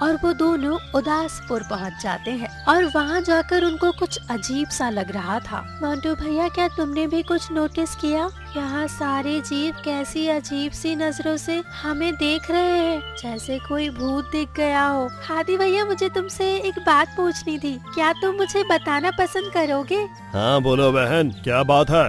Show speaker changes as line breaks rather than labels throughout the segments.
और वो दोनों उदासपुर पहुंच जाते हैं और वहां जाकर उनको कुछ अजीब सा लग रहा था। मोंटू भैया, क्या तुमने भी कुछ नोटिस किया? यहाँ सारे जीव कैसी अजीब सी नजरों से हमें देख रहे हैं, जैसे कोई भूत दिख गया हो। हादी भैया, मुझे तुमसे एक बात पूछनी थी, क्या तुम मुझे बताना पसंद करोगे?
हाँ बोलो बहन, क्या बात है?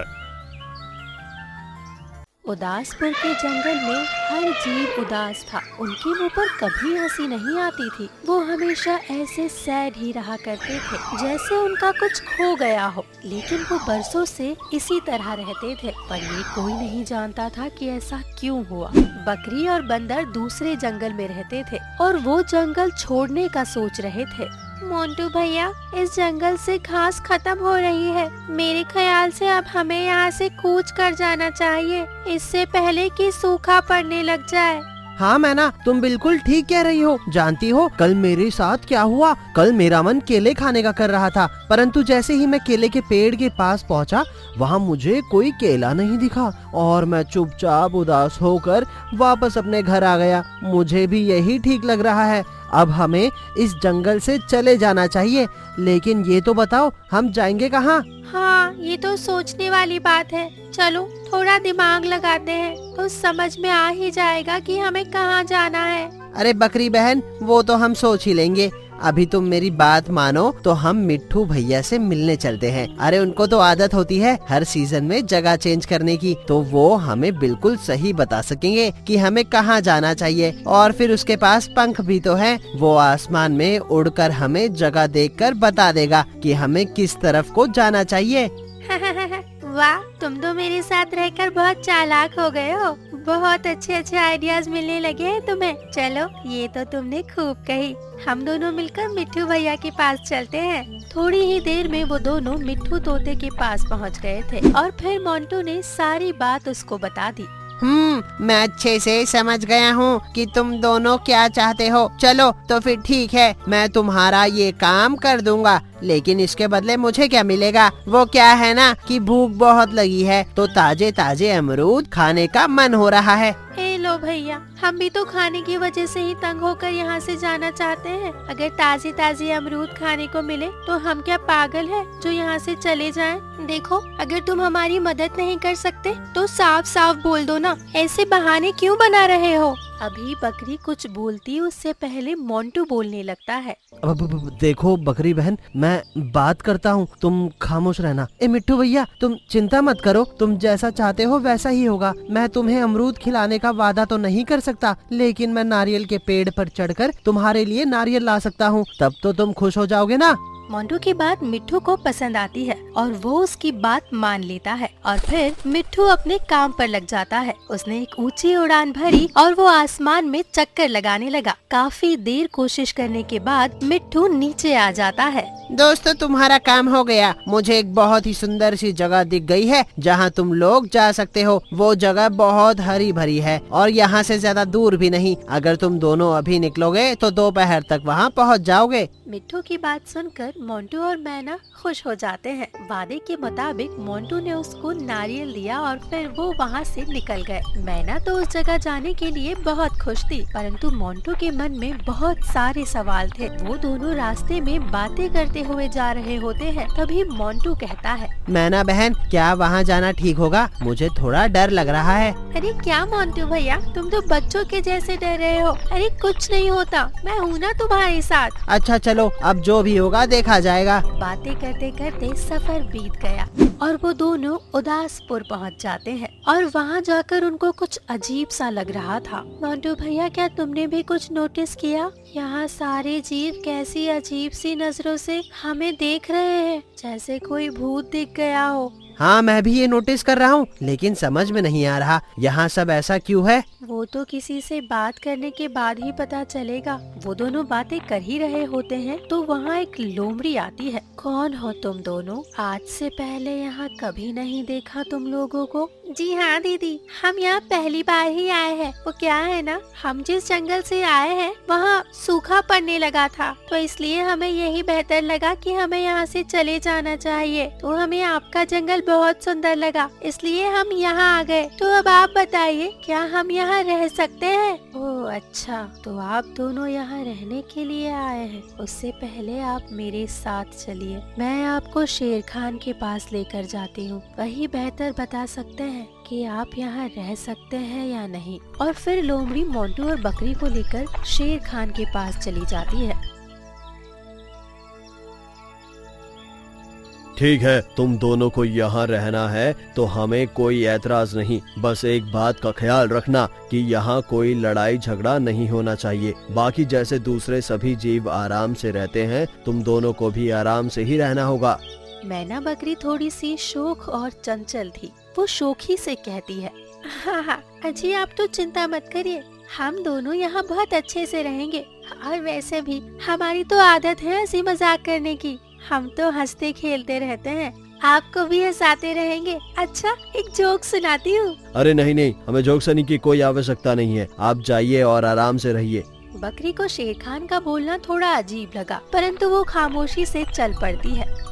उदासपुर के जंगल में हर जीव उदास था। उनके मुंह पर कभी हंसी नहीं आती थी। वो हमेशा ऐसे सैड ही रहा करते थे, जैसे उनका कुछ खो गया हो। लेकिन वो बरसों से इसी तरह रहते थे, पर ये कोई नहीं जानता था कि ऐसा क्यों हुआ। बकरी और बंदर दूसरे जंगल में रहते थे और वो जंगल छोड़ने का सोच रहे थे। मोंटू भैया, इस जंगल से घास खत्म हो रही है। मेरे ख्याल से अब हमें यहाँ से कूच कर जाना चाहिए, इससे पहले कि सूखा पड़ने लग जाए।
हाँ मैना, तुम बिल्कुल ठीक कह रही हो। जानती हो कल मेरे साथ क्या हुआ? कल मेरा मन केले खाने का कर रहा था, परंतु जैसे ही मैं केले के पेड़ के पास पहुँचा, वहाँ मुझे कोई केला नहीं दिखा और मैं चुपचाप उदास होकर वापस अपने घर आ गया। मुझे भी यही ठीक लग रहा है। अब हमें इस जंगल से चले जाना चाहिए, लेकिन ये तो बताओ हम जाएंगे कहाँ?
हाँ, ये तो सोचने वाली बात है। चलो थोड़ा दिमाग लगाते हैं तो समझ में आ ही जाएगा कि हमें कहाँ जाना है।
अरे बकरी बहन, वो तो हम सोच ही लेंगे। अभी तुम मेरी बात मानो तो हम मिट्ठू भैया से मिलने चलते हैं। अरे उनको तो आदत होती है हर सीजन में जगह चेंज करने की, तो वो हमें बिल्कुल सही बता सकेंगे कि हमें कहाँ जाना चाहिए। और फिर उसके पास पंख भी तो है, वो आसमान में उड़कर हमें जगह देखकर बता देगा कि हमें किस तरफ को जाना चाहिए।
वाह, तुम तो मेरे साथ रहकर बहुत चालाक हो गए हो। बहुत अच्छे अच्छे आइडियाज मिलने लगे हैं तुम्हें। चलो, ये तो तुमने खूब कही। हम दोनों मिलकर मिट्ठू भैया के पास चलते हैं। थोड़ी ही देर में वो दोनों मिट्ठू तोते के पास पहुंच गए थे और फिर मोंटू ने सारी बात उसको बता दी।
मैं अच्छे से समझ गया हूँ कि तुम दोनों क्या चाहते हो। चलो तो फिर ठीक है, मैं तुम्हारा ये काम कर दूंगा, लेकिन इसके बदले मुझे क्या मिलेगा? वो क्या है ना कि भूख बहुत लगी है, तो ताजे ताजे अमरूद खाने का मन हो रहा है।
लो भैया, हम भी तो खाने की वजह से ही तंग होकर यहाँ से जाना चाहते हैं। अगर ताजे ताजे अमरूद खाने को मिले तो हम क्या पागल हैं जो यहाँ से चले जाएं? देखो, अगर तुम हमारी मदद नहीं कर सकते तो साफ साफ बोल दो ना, ऐसे बहाने क्यों बना रहे हो? अभी बकरी कुछ बोलती उससे पहले मोंटू बोलने लगता है।
अब देखो बकरी बहन, मैं बात करता हूँ, तुम खामोश रहना। ए मिट्ठू भैया, तुम चिंता मत करो, तुम जैसा चाहते हो वैसा ही होगा। मैं तुम्हें अमरूद खिलाने का वादा तो नहीं कर सकता, लेकिन मैं नारियल के पेड़ पर चढ़कर तुम्हारे लिए नारियल ला सकता हूँ, तब तो तुम खुश हो जाओगे ना।
मोंटू की बात मिट्ठू को पसंद आती है और वो उसकी बात मान लेता है और फिर मिट्ठू अपने काम पर लग जाता है। उसने एक ऊंची उड़ान भरी और वो आसमान में चक्कर लगाने लगा। काफी देर कोशिश करने के बाद मिट्ठू नीचे आ जाता है।
दोस्तों, तुम्हारा काम हो गया। मुझे एक बहुत ही सुंदर सी जगह दिख गई है जहाँ तुम लोग जा सकते हो। वो जगह बहुत हरी भरी है और यहाँ से ज्यादा दूर भी नहीं। अगर तुम दोनों अभी निकलोगे तो दोपहर तक वहाँ पहुँच जाओगे।
मिट्ठू की बात सुनकर मोंटू और मैना खुश हो जाते हैं। वादे के मुताबिक मोंटू ने उसको नारियल दिया और फिर वो वहाँ से निकल गए। मैना तो उस जगह जाने के लिए बहुत खुश थी, परंतु मोंटू के मन में बहुत सारे सवाल थे। वो दोनों रास्ते में बातें करते हुए जा रहे होते हैं। तभी मोंटू कहता है,
मैना बहन, क्या वहाँ जाना ठीक होगा? मुझे थोड़ा डर लग रहा है।
अरे क्या मोंटू भैया, तुम तो बच्चों के जैसे डर रहे हो। अरे कुछ नहीं होता, मैं हूँ ना तुम्हारे साथ।
अच्छा चलो, अब जो भी होगा देखा जाएगा।
बातें करते करते सफर बीत गया और वो दोनों उदासपुर पहुंच जाते हैं और वहां जाकर उनको कुछ अजीब सा लग रहा था। मोंटू भैया, क्या तुमने भी कुछ नोटिस किया? यहाँ सारे जीव कैसी अजीब सी नजरों से हमें देख रहे हैं, जैसे कोई भूत दिख गया हो।
हाँ, मैं भी ये नोटिस कर रहा हूँ, लेकिन समझ में नहीं आ रहा यहाँ सब ऐसा क्यों है।
वो तो किसी से बात करने के बाद ही पता चलेगा। वो दोनों बातें कर ही रहे होते हैं तो वहाँ एक लोमड़ी आती है। कौन हो तुम दोनों? आज से पहले यहाँ कभी नहीं देखा तुम लोगों को। जी हाँ दीदी, हम यहाँ पहली बार ही आए हैं। वो क्या है ना, हम जिस जंगल से आए हैं वहाँ सूखा पड़ने लगा था, तो इसलिए हमें यही बेहतर लगा कि हमें यहाँ से चले जाना चाहिए। तो हमें आपका जंगल बहुत सुंदर लगा, इसलिए हम यहाँ आ गए। तो अब आप बताइए, क्या हम यहाँ रह सकते हैं? ओह अच्छा, तो आप दोनों यहाँ रहने के लिए आए हैं। उससे पहले आप मेरे साथ चलिए, मैं आपको शेर खान के पास लेकर जाती हूँ। वही बेहतर बता सकते हैं कि आप यहाँ रह सकते हैं या नहीं। और फिर लोमड़ी मोंटू और बकरी को लेकर शेर खान के पास चली जाती है।
ठीक है, तुम दोनों को यहाँ रहना है तो हमें कोई ऐतराज नहीं। बस एक बात का ख्याल रखना कि यहाँ कोई लड़ाई झगड़ा नहीं होना चाहिए। बाकी जैसे दूसरे सभी जीव आराम से रहते हैं, तुम दोनों को भी आराम से ही रहना होगा।
मैना बकरी थोड़ी सी शोख और चंचल थी। वो शोखी से कहती है, हाँ, अजी आप तो चिंता मत करिए, हम दोनों यहाँ बहुत अच्छे से रहेंगे। और वैसे भी हमारी तो आदत है हंसी मजाक करने की, हम तो हंसते खेलते रहते हैं, आपको भी हंसाते रहेंगे। अच्छा, एक जोक सुनाती हूँ।
अरे नहीं नहीं, हमें जोक सुनने की कोई आवश्यकता नहीं है। आप जाइए और आराम से रहिए।
बकरी को शेर खान का बोलना थोड़ा अजीब लगा, परंतु वो खामोशी से चल पड़ती है।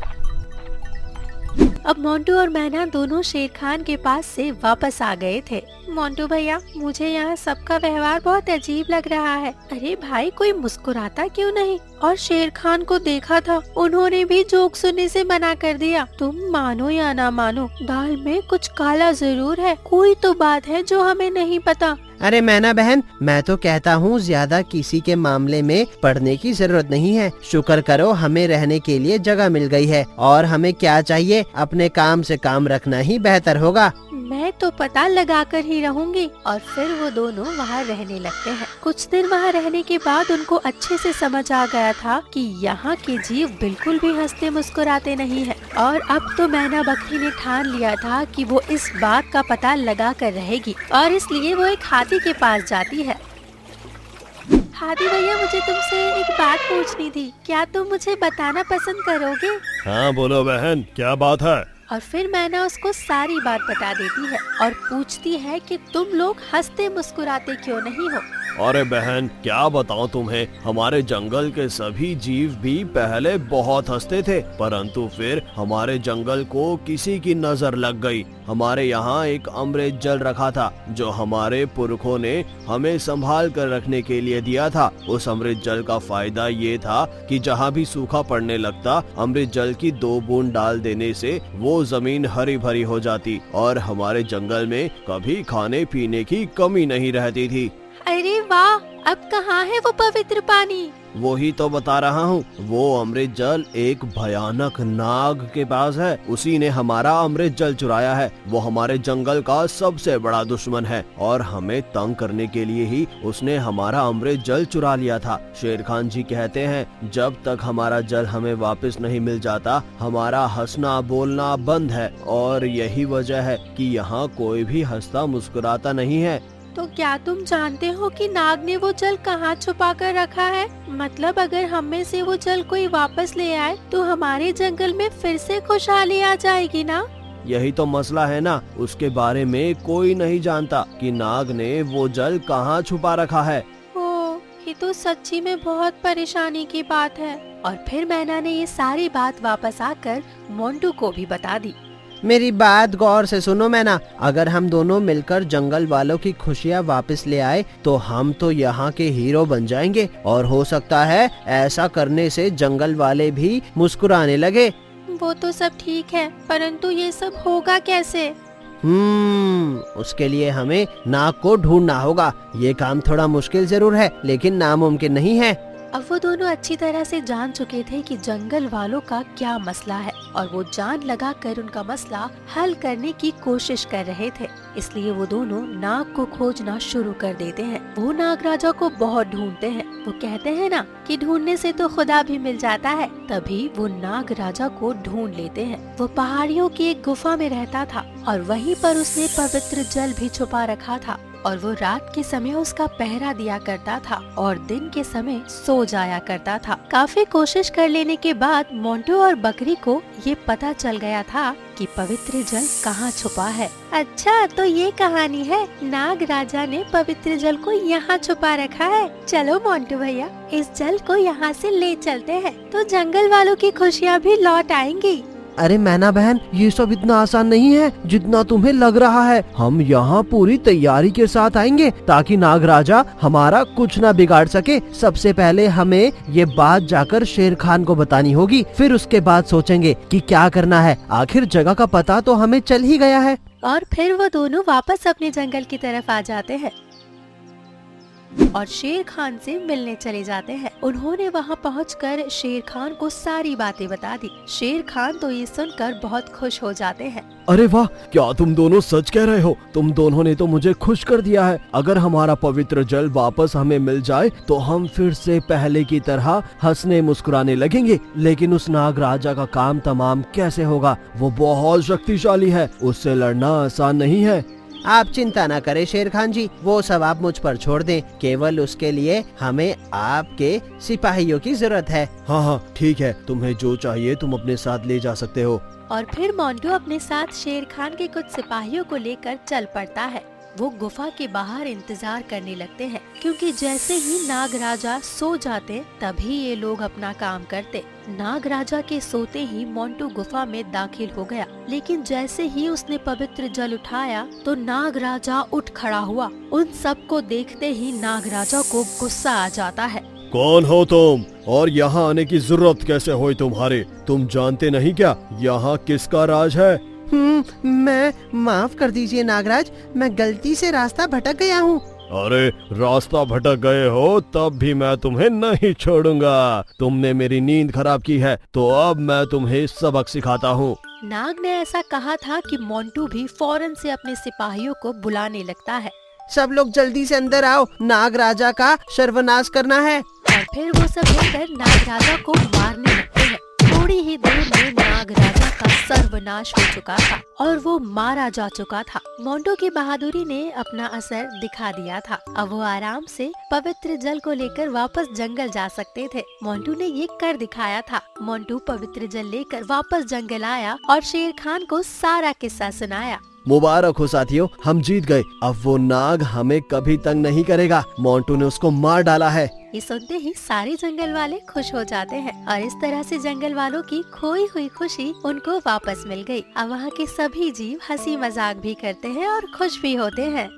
अब मोंटू और मैना दोनों शेर खान के पास से वापस आ गए थे। मोंटू भैया, मुझे यहाँ सबका व्यवहार बहुत अजीब लग रहा है। अरे भाई, कोई मुस्कुराता क्यों नहीं? और शेर खान को देखा था, उन्होंने भी जोक सुनने से मना कर दिया। तुम मानो या ना मानो, दाल में कुछ काला जरूर है। कोई तो बात है जो हमें नहीं पता।
अरे मैना बहन, मैं तो कहता हूँ ज्यादा किसी के मामले में पढ़ने की जरूरत नहीं है। शुक्र करो हमें रहने के लिए जगह मिल गई है, और हमें क्या चाहिए, अपने काम से काम रखना ही बेहतर होगा।
मैं तो पता लगा कर ही रहूंगी। और फिर वो दोनों वहाँ रहने लगते हैं। कुछ दिन वहाँ रहने के बाद उनको अच्छे से समझ आ गया था कि यहाँ के जीव बिल्कुल भी हंसते मुस्कुराते नहीं हैं। और अब तो मैना बकरी ने ठान लिया था कि वो इस बात का पता लगा कर रहेगी, और इसलिए वो एक हाथी के पास जाती है। हाथी भैया, मुझे तुमसे एक बात पूछनी थी, क्या तुम मुझे बताना पसंद करोगे?
हाँ बोलो बहन, क्या बात है?
और फिर मैना उसको सारी बात बता देती है और पूछती है कि तुम लोग हंसते मुस्कुराते क्यों नहीं हो।
अरे बहन, क्या बताऊं तुम्हें, हमारे जंगल के सभी जीव भी पहले बहुत हंसते थे, परंतु फिर हमारे जंगल को किसी की नजर लग गई। हमारे यहाँ एक अमृत जल रखा था जो हमारे पुरखों ने हमें संभाल कर रखने के लिए दिया था। उस अमृत जल का फायदा ये था कि जहाँ भी सूखा पड़ने लगता, अमृत जल की 2 बूंद डाल देने से वो जमीन हरी भरी हो जाती और हमारे जंगल में कभी खाने पीने की कमी नहीं रहती थी।
अरे वाह, अब कहाँ है वो पवित्र पानी?
वो ही तो बता रहा हूँ, वो अमृत जल एक भयानक नाग के पास है। उसी ने हमारा अमृत जल चुराया है। वो हमारे जंगल का सबसे बड़ा दुश्मन है और हमें तंग करने के लिए ही उसने हमारा अमृत जल चुरा लिया था। शेर खान जी कहते हैं, जब तक हमारा जल हमें वापस नहीं मिल जाता, हमारा हंसना बोलना बंद है, और यही वजह है कि यहाँ कोई भी हंसता मुस्कुराता नहीं है।
तो क्या तुम जानते हो कि नाग ने वो जल कहाँ छुपा कर रखा है? मतलब अगर हम में से वो जल कोई वापस ले आए तो हमारे जंगल में फिर से खुशहाली आ जाएगी ना?
यही तो मसला है ना, उसके बारे में कोई नहीं जानता कि नाग ने वो जल कहाँ छुपा रखा है।
ओ, ये तो सच्ची में बहुत परेशानी की बात है। और फिर मैना ने ये सारी बात वापस आकर मोंटू को भी बता दी।
मेरी बात गौर से सुनो मैना, अगर हम दोनों मिलकर जंगल वालों की खुशियाँ वापस ले आए तो हम तो यहाँ के हीरो बन जाएंगे, और हो सकता है ऐसा करने से जंगल वाले भी मुस्कुराने लगे।
वो तो सब ठीक है, परंतु ये सब होगा कैसे?
उसके लिए हमें नाग को ढूंढना होगा। ये काम थोड़ा मुश्किल जरूर है, लेकिन नामुमकिन नहीं है।
अब वो दोनों अच्छी तरह से जान चुके थे कि जंगल वालों का क्या मसला है, और वो जान लगा कर उनका मसला हल करने की कोशिश कर रहे थे। इसलिए वो दोनों नाग को खोजना शुरू कर देते हैं। वो नाग राजा को बहुत ढूंढते हैं। वो कहते हैं ना कि ढूंढने से तो खुदा भी मिल जाता है। तभी वो नाग राजा को ढूंढ लेते हैं। वो पहाड़ियों की एक गुफा में रहता था और वहीं पर उसने पवित्र जल भी छुपा रखा था। और वो रात के समय उसका पहरा दिया करता था और दिन के समय सो जाया करता था। काफी कोशिश कर लेने के बाद मोंटू और बकरी को ये पता चल गया था कि पवित्र जल कहाँ छुपा है। अच्छा, तो ये कहानी है, नाग राजा ने पवित्र जल को यहाँ छुपा रखा है। चलो मोंटू भैया, इस जल को यहाँ से ले चलते हैं, तो जंगल वालों की खुशियाँ भी लौट आएंगी।
अरे मैना बहन, ये सब इतना आसान नहीं है जितना तुम्हें लग रहा है। हम यहाँ पूरी तैयारी के साथ आएंगे ताकि नाग राजा हमारा कुछ ना बिगाड़ सके। सबसे पहले हमें ये बात जाकर शेर खान को बतानी होगी, फिर उसके बाद सोचेंगे कि क्या करना है। आखिर जगह का पता तो हमें चल ही गया है।
और फिर वो दोनों वापस अपने जंगल की तरफ आ जाते हैं और शेर खान से मिलने चले जाते हैं। उन्होंने वहां पहुंचकर शेर खान को सारी बातें बता दी। शेर खान तो ये सुनकर बहुत खुश हो जाते हैं।
अरे वाह, क्या तुम दोनों सच कह रहे हो? तुम दोनों ने तो मुझे खुश कर दिया है। अगर हमारा पवित्र जल वापस हमें मिल जाए तो हम फिर से पहले की तरह हंसने मुस्कुराने लगेंगे। लेकिन उस नाग राजा का काम तमाम कैसे होगा? वो बहुत शक्तिशाली है, उससे लड़ना आसान नहीं है।
आप चिंता न करें शेर खान जी, वो सब आप मुझ पर छोड़ दें। केवल उसके लिए हमें आपके सिपाहियों की जरूरत है।
हाँ हाँ ठीक है, तुम्हें जो चाहिए तुम अपने साथ ले जा सकते हो।
और फिर मोंटू अपने साथ शेर खान के कुछ सिपाहियों को लेकर चल पड़ता है। वो गुफा के बाहर इंतजार करने लगते हैं, क्योंकि जैसे ही नाग राजा सो जाते तभी ये लोग अपना काम करते। नाग राजा के सोते ही मोंटू गुफा में दाखिल हो गया, लेकिन जैसे ही उसने पवित्र जल उठाया तो नाग राजा उठ खड़ा हुआ। उन सबको देखते ही नाग राजा को गुस्सा आ जाता है।
कौन हो तुम और यहाँ आने की जरूरत कैसे हुई तुम्हारे? तुम जानते नहीं क्या यहाँ किसका राज है?
मैं माफ कर दीजिए नागराज, मैं गलती से रास्ता भटक गया हूँ।
अरे रास्ता भटक गए हो तब भी मैं तुम्हें नहीं छोड़ूंगा। तुमने मेरी नींद खराब की है तो अब मैं तुम्हें सबक सिखाता हूँ।
नाग ने ऐसा कहा था कि मोंटू भी फौरन से अपने सिपाहियों को बुलाने लगता है।
सब लोग जल्दी से अंदर आओ, नाग राजा का सर्वनाश करना है।
और फिर वो सब मिलकर नाग राजा को मारने लगते हैं। थोड़ी ही देर में नाग राजा का सर्वनाश हो चुका था और वो मारा जा चुका था। मोंटू की बहादुरी ने अपना असर दिखा दिया था। अब वो आराम से पवित्र जल को लेकर वापस जंगल जा सकते थे। मोंटू ने ये कर दिखाया था। मोंटू पवित्र जल लेकर वापस जंगल आया और शेर खान को सारा किस्सा सुनाया।
मुबारक हो साथियों, हम जीत गए। अब वो नाग हमें कभी तंग नहीं करेगा। मोंटू ने उसको मार डाला है।
ये सुनते ही सारे जंगल वाले खुश हो जाते हैं और इस तरह से जंगल वालों की खोई हुई खुशी उनको वापस मिल गई। अब वहाँ के सभी जीव हंसी मजाक भी करते हैं और खुश भी होते हैं।